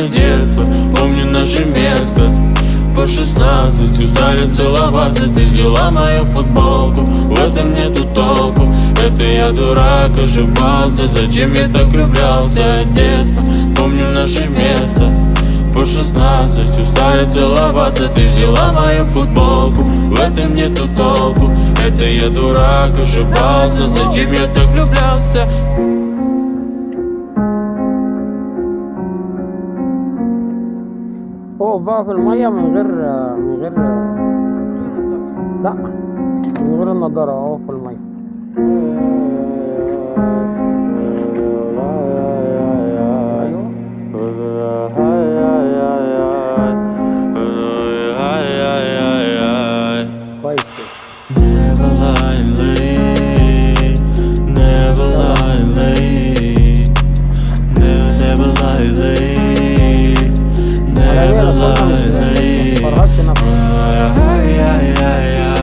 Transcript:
самое детство. Помню наше место. По 16 устали целоваться. Ты взяла мою футболку, в этом нету толку. Это я дурак, ошибался. Зачем я так влюблялся от детства? Помню наше место. По 16 устали целоваться. Ты взяла мою футболку, в этом нету толку. Это я дурак, ошибался. Зачем я так влюблялся? هو بقى في المية من غير لا، من غير النضارة اهو في المية. كويس كده. Never lie late, never lie late, never lie late.